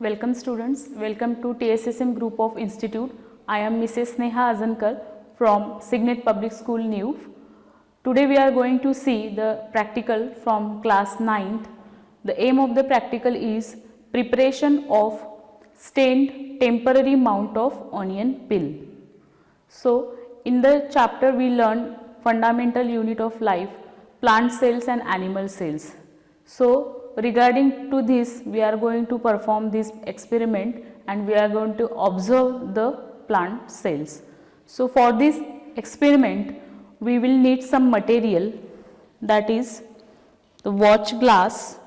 Welcome students, welcome to TSSM Group of Institute. I am Mrs. Sneha Azankar from Signet Public School, New. Today we are going to see the practical from class 9th. The aim of the practical is preparation of stained temporary mount of onion peel. So in the chapter we learn fundamental unit of life, plant cells and animal cells. So regarding to this, we are going to perform this experiment and we are going to observe the plant cells. So for this experiment, we will need some material, that is the watch glass,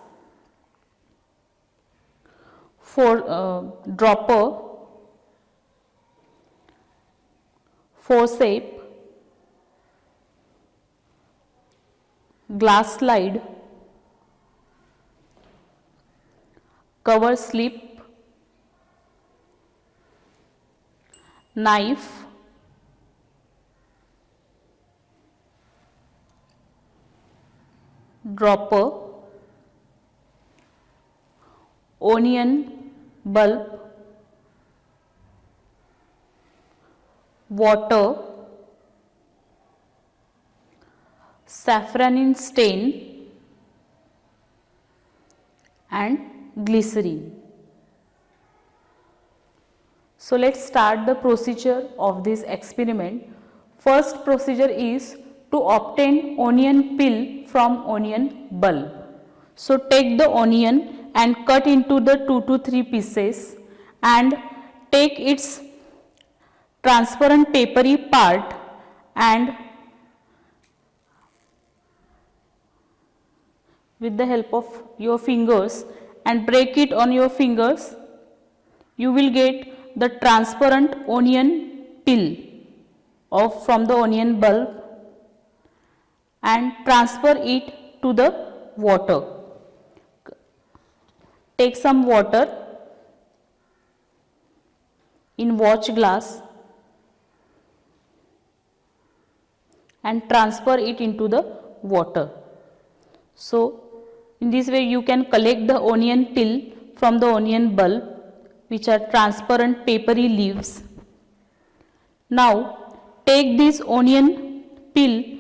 for dropper, forceps, glass slide, cover slip, knife, dropper, onion bulb, water, saffron stain and glycerin. So let's start the procedure of this experiment. First procedure is to obtain onion peel from onion bulb. So take the onion and cut into the 2 to 3 pieces and take its transparent papery part and with the help of your fingers and break it on your fingers, you will get the transparent onion peel from the onion bulb and transfer it to the water. Take some water in watch glass and transfer it into the water. So in this way you can collect the onion peel from the onion bulb, which are transparent papery leaves. Now take this onion peel.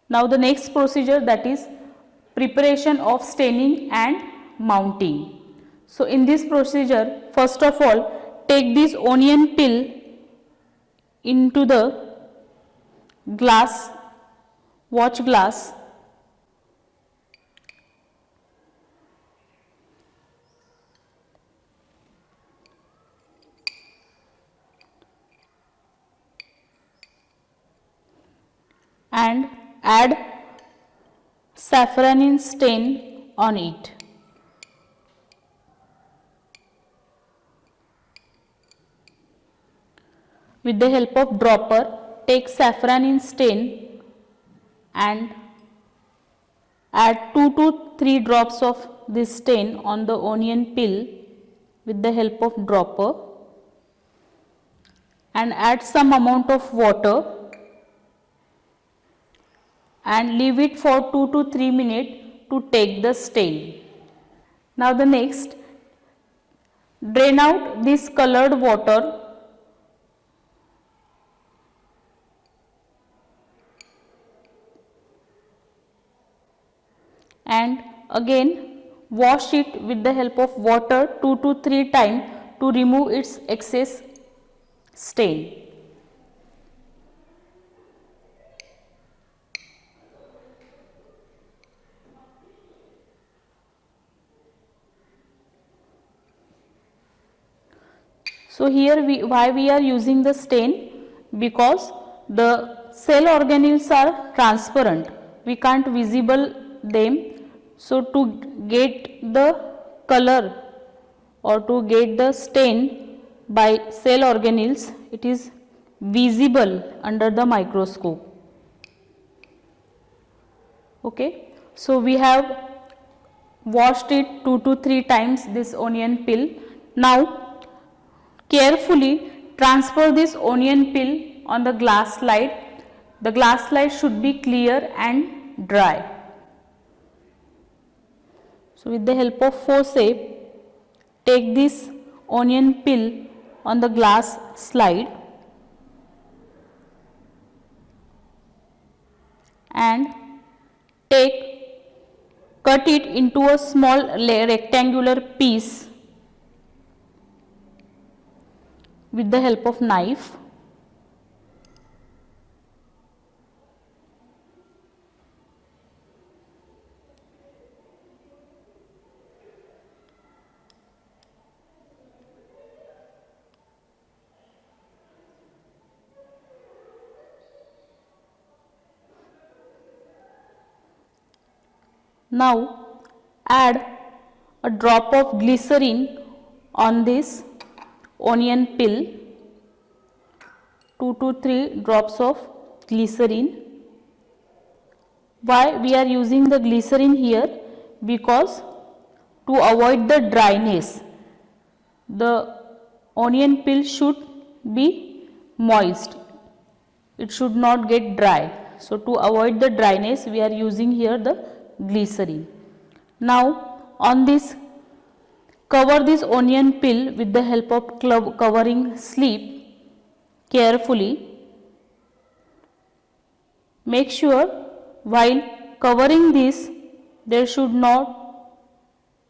Now the next procedure, that is preparation of staining and mounting. So in this procedure, first of all, take this onion peel into the watch glass, and add saffron stain on it. With the help of dropper, take saffron stain and add 2 to 3 drops of this stain on the onion peel with the help of dropper and add some amount of water and leave it for 2 to 3 minutes to take the stain. Now the next, drain out this colored water and again wash it with the help of water 2 to 3 times to remove its excess stain. So here why we are using the stain? Because the cell organelles are transparent, we can't visible them. So to get the color or to get the stain by cell organelles, it is visible under the microscope. Okay, so we have washed it 2 to 3 times, this onion peel. Now carefully transfer this onion peel on the glass slide. The glass slide should be clear and dry. So with the help of forceps, take this onion peel on the glass slide and cut it into a small rectangular piece with the help of knife. Now add a drop of glycerin on this onion peel, 2 to 3 drops of glycerin. Why we are using the glycerin here? Because to avoid the dryness, the onion peel should be moist, it should not get dry. So to avoid the dryness, we are using here the glycerin. Now on this, cover this onion peel with the help of covering slip carefully. Make sure while covering this, there should not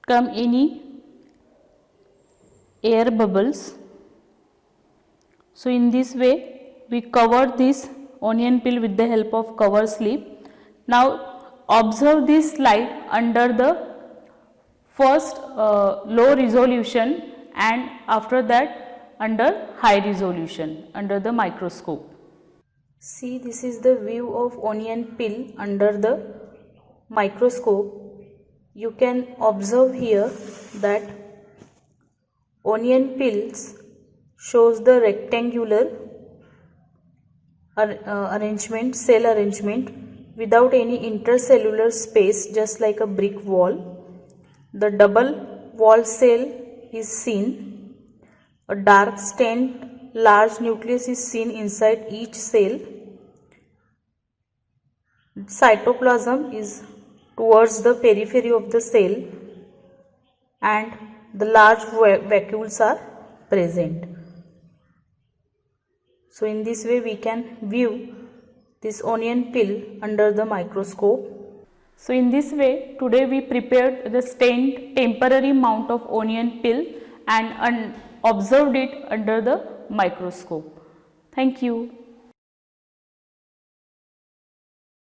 come any air bubbles. So in this way we cover this onion peel with the help of cover slip. Now observe this slide under the first low resolution and after that under high resolution under the microscope. See, this is the view of onion peel under the microscope. You can observe here that onion peels shows the rectangular arrangement, cell arrangement without any intercellular space, just like a brick wall. The double wall cell is seen. A dark stained large nucleus is seen inside each cell. Cytoplasm is towards the periphery of the cell and the large vacuoles are present. So in this way we can view this onion peel under the microscope. So in this way today we prepared the stained temporary mount of onion peel and observed it under the microscope. Thank you.